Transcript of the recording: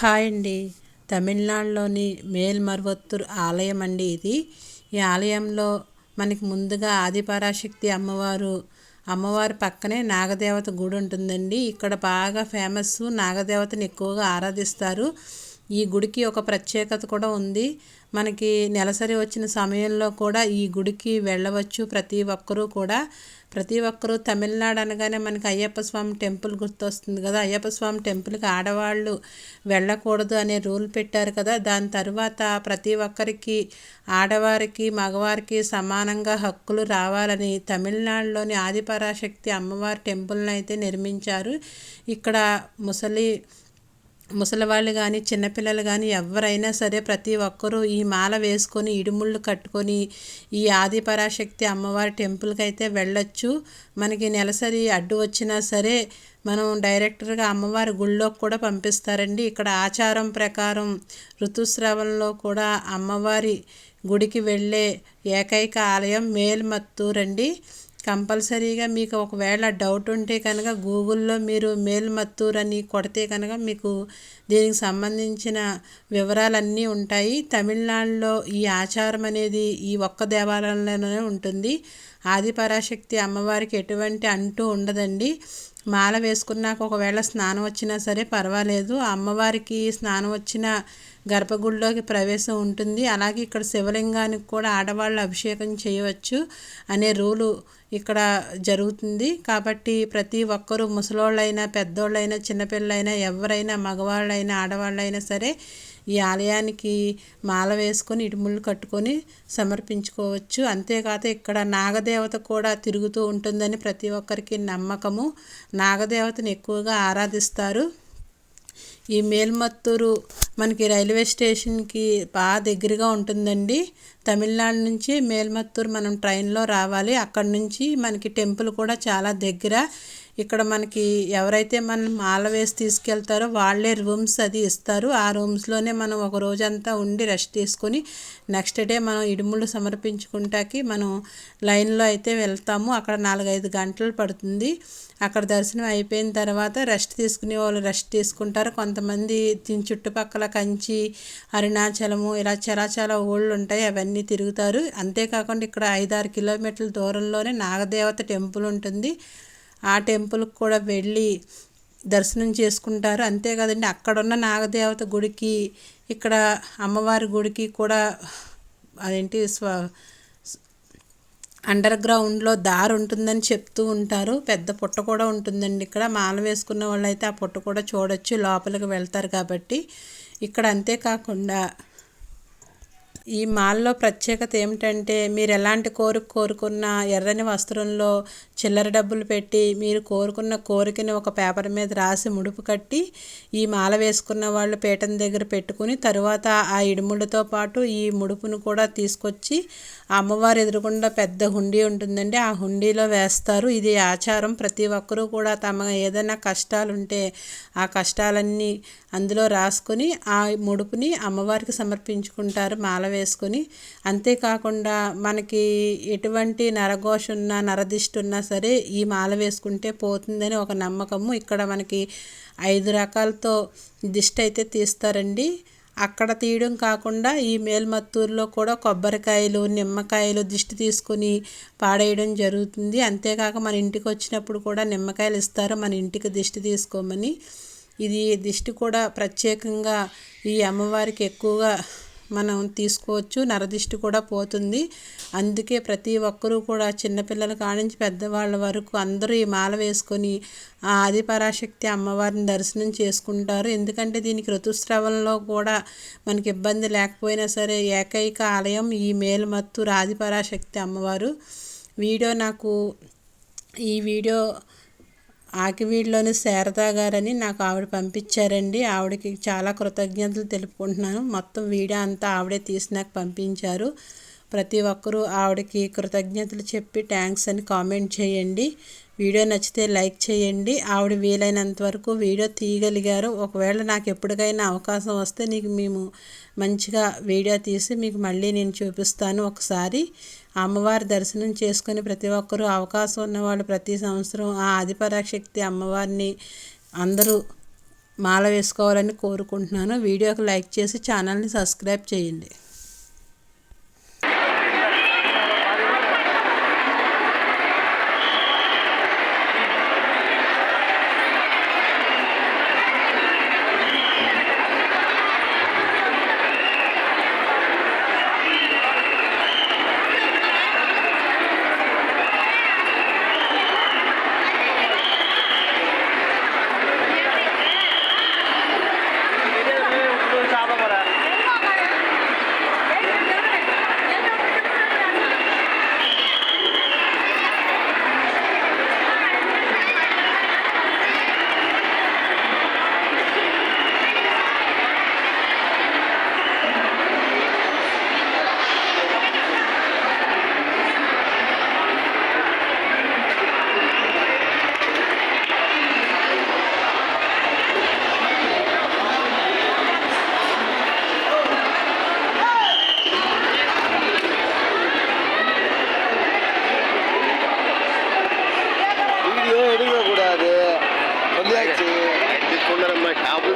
Hi అండి. తమిళనాడులోని మేల్మరువత్తూర్ ఆలయం అండి ఇది. ఈ ఆలయంలో మనకి ముందుగా ఆదిపరాశక్తి అమ్మవారి పక్కనే నాగదేవత గుడి ఉంటుందండి. ఇక్కడ బాగా ఫేమస్, నాగదేవతని ఎక్కువగా ఆరాధిస్తారు. ఈ గుడికి ఒక ప్రత్యేకత కూడా ఉంది. మనకి నెలసరి వచ్చిన సమయంలో కూడా ఈ గుడికి వెళ్ళవచ్చు. ప్రతి ఒక్కరూ తమిళనాడు అనగానే మనకి అయ్యప్ప స్వామి టెంపుల్ గుర్తొస్తుంది కదా. అయ్యప్ప స్వామి టెంపుల్కి ఆడవాళ్ళు వెళ్ళకూడదు అనే రూల్ పెట్టారు కదా. దాని తర్వాత ప్రతి ఒక్కరికి, ఆడవారికి మగవారికి సమానంగా హక్కులు రావాలని తమిళనాడులోని ఆదిపరాశక్తి అమ్మవారి టెంపుల్ని అయితే నిర్మించారు. ఇక్కడ ముసలివాళ్ళు కానీ, చిన్నపిల్లలు కానీ ఎవరైనా సరే ప్రతి ఒక్కరూ ఈ మాల వేసుకొని, ఇడుముళ్ళు కట్టుకొని ఈ ఆదిపరాశక్తి అమ్మవారి టెంపుల్కి అయితే వెళ్ళొచ్చు. మనకి నెలసరి అడ్డు వచ్చినా సరే మనం డైరెక్టర్గా అమ్మవారి గుళ్ళోకి కూడా పంపిస్తారండి. ఇక్కడ ఆచారం ప్రకారం ఋతుస్రావంలో కూడా అమ్మవారి గుడికి వెళ్ళే ఏకైక ఆలయం మేల్మత్తూర్ అండి. కంపల్సరీగా మీకు ఒకవేళ డౌట్ ఉంటే కనుక గూగుల్లో మీరు మేల్మత్తూర్ అని కొడితే కనుక మీకు దీనికి సంబంధించిన వివరాలన్నీ ఉంటాయి. తమిళనాడులో ఈ ఆచారం అనేది ఈ ఒక్క దేవాలయంలోనే ఉంటుంది. ఆదిపరాశక్తి అమ్మవారికి ఎటువంటి అంటూ ఉండదండి. మాల వేసుకున్నాక ఒకవేళ స్నానం వచ్చినా సరే పర్వాలేదు. అమ్మవారికి స్నానం వచ్చిన గర్భగుడిలోకి ప్రవేశం ఉంటుంది. అలాగే ఇక్కడ శివలింగానికి కూడా ఆడవాళ్ళు అభిషేకం చేయవచ్చు అనే రూలు ఇక్కడ జరుగుతుంది. కాబట్టి ప్రతి ఒక్కరూ ముసలోళ్ళైనా, పెద్దోళ్ళైనా, చిన్నపిల్లలైనా, ఎవరైనా, మగవాళ్ళైనా, ఆడవాళ్ళైనా సరే ఈ ఆలయానికి మాల వేసుకొని ఇటుముళ్ళు కట్టుకొని సమర్పించుకోవచ్చు. అంతేకాదు ఇక్కడ నాగదేవత కూడా తిరుగుతూ ఉంటుందని ప్రతి ఒక్కరికి నమ్మకము. నాగదేవతని ఎక్కువగా ఆరాధిస్తారు. ఈ మేల్మత్తూరు మనకి రైల్వే స్టేషన్కి బాగా దగ్గరగా ఉంటుందండి. తమిళనాడు నుంచి మేల్మత్తూరు మనం ట్రైన్లో రావాలి. అక్కడి నుంచి మనకి టెంపుల్ కూడా చాలా దగ్గర. ఇక్కడ మనకి ఎవరైతే మనం మాల వేసి తీసుకెళ్తారో వాళ్ళే రూమ్స్ అది ఇస్తారు. ఆ రూమ్స్లోనే మనం ఒక రోజంతా ఉండి రెస్ట్ తీసుకొని నెక్స్ట్ డే మనం ఇడుములు సమర్పించుకుంటాకి మనం లైన్లో అయితే వెళ్తాము. అక్కడ 4-5 గంటలు పడుతుంది. అక్కడ దర్శనం అయిపోయిన తర్వాత రెస్ట్ తీసుకునే వాళ్ళు రెస్ట్ తీసుకుంటారు. కొంతమంది దీని చుట్టుపక్కల కంచి, అరుణాచలము ఇలా చాలా ఊళ్ళు ఉంటాయి, అవన్నీ తిరుగుతారు. అంతేకాకుండా ఇక్కడ 5-6 కిలోమీటర్ల దూరంలోనే నాగదేవత టెంపుల్ ఉంటుంది. ఆ టెంపుల్కి కూడా వెళ్ళి దర్శనం చేసుకుంటారు. అంతేకాదండి అక్కడున్న నాగదేవత గుడికి, ఇక్కడ అమ్మవారి గుడికి కూడా అండర్ గ్రౌండ్లో దారి ఉంటుందని చెప్తూ ఉంటారు. పెద్ద పుట్ట కూడా ఉంటుందండి. ఇక్కడ మాల వేసుకున్న వాళ్ళు అయితే ఆ పుట్ట కూడా చూడొచ్చు, లోపలికి వెళ్తారు కాబట్టి. ఇక్కడ అంతేకాకుండా ఈ మాల్లో ప్రత్యేకత ఏమిటంటే మీరు ఎలాంటి కోరుకున్నా ఎర్రని వస్త్రంలో చిల్లర డబ్బులు పెట్టి మీరు కోరుకున్న కోరికని ఒక పేపర్ మీద రాసి ముడుపు కట్టి ఈ మాల వేసుకున్న వాళ్ళు పీఠం దగ్గర పెట్టుకుని తరువాత ఆ ఇడుములతో పాటు ఈ ముడుపును కూడా తీసుకొచ్చి అమ్మవారి ఎదురుగుండా పెద్ద హుండీ ఉంటుందండి. ఆ హుండీలో వేస్తారు. ఇది ఆచారం. ప్రతి ఒక్కరూ కూడా తమ ఏదైనా కష్టాలుంటే ఆ కష్టాలన్నీ అందులో రాసుకొని ఆ ముడుపుని అమ్మవారికి సమర్పించుకుంటారు మాల వేసుకొని. అంతేకాకుండా మనకి ఎటువంటి నరఘోష ఉన్నా, నరదిష్టి ఉన్నా సరే ఈ మాల వేసుకుంటే పోతుందని ఒక నమ్మకము. ఇక్కడ మనకి 5 రకాలతో దిష్టి అయితే తీస్తారండి. అక్కడ తీయడం కాకుండా ఈ మేల్మత్తూరులో కూడా కొబ్బరికాయలు, నిమ్మకాయలు దిష్టి తీసుకొని పాడేయడం జరుగుతుంది. అంతేకాక మన ఇంటికి వచ్చినప్పుడు కూడా నిమ్మకాయలు ఇస్తారు మన ఇంటికి దిష్టి తీసుకోమని. ఇది దిష్టి కూడా ప్రత్యేకంగా ఈ అమ్మవారికి ఎక్కువగా మనం తీసుకోవచ్చు. నరదిష్టి కూడా పోతుంది. అందుకే ప్రతి ఒక్కరూ కూడా చిన్నపిల్లల కానించి పెద్దవాళ్ళ వరకు అందరూ ఈ మాల వేసుకొని ఆ ఆదిపరాశక్తి అమ్మవారిని దర్శనం చేసుకుంటారు. ఎందుకంటే దీనికి ఋతుస్రావంలో కూడా మనకి ఇబ్బంది లేకపోయినా సరే ఏకైక ఆలయం ఈ మేల్మత్తూరు ఆదిపరాశక్తి అమ్మవారు. ఈ వీడియో ఆకివీడులోని శారదా గారని నాకు ఆవిడ పంపించారండి. ఆవిడకి చాలా కృతజ్ఞతలు తెలుపుకుంటున్నాను. మొత్తం వీడియో అంతా ఆవిడే తీసి నాకు పంపించారు. ప్రతి ఒక్కరూ ఆవిడకి కృతజ్ఞతలు చెప్పి థ్యాంక్స్ అని కామెంట్ చేయండి. వీడియో నచ్చితే లైక్ చేయండి. ఆవిడ వీలైనంత వరకు వీడియో తీయగలిగారు. ఒకవేళ నాకు ఎప్పటికైనా అవకాశం వస్తే మేము మంచిగా వీడియో తీసి మీకు మళ్ళీ నేను చూపిస్తాను. ఒకసారి అమ్మవారి దర్శనం చేసుకొని ప్రతి ఒక్కరూ అవకాశం ఉన్నవాళ్ళు ప్రతి సంవత్సరం ఆ ఆదిపరాశక్తి అమ్మవారిని అందరూ మాల వేసుకోవాలని కోరుకుంటున్నాను. వీడియోకి లైక్ చేసి ఛానల్ని సబ్స్క్రైబ్ చేయండి. வீடியோ எடுக்கக்கூடாது சொல்லியாச்சு. ஷாப்பு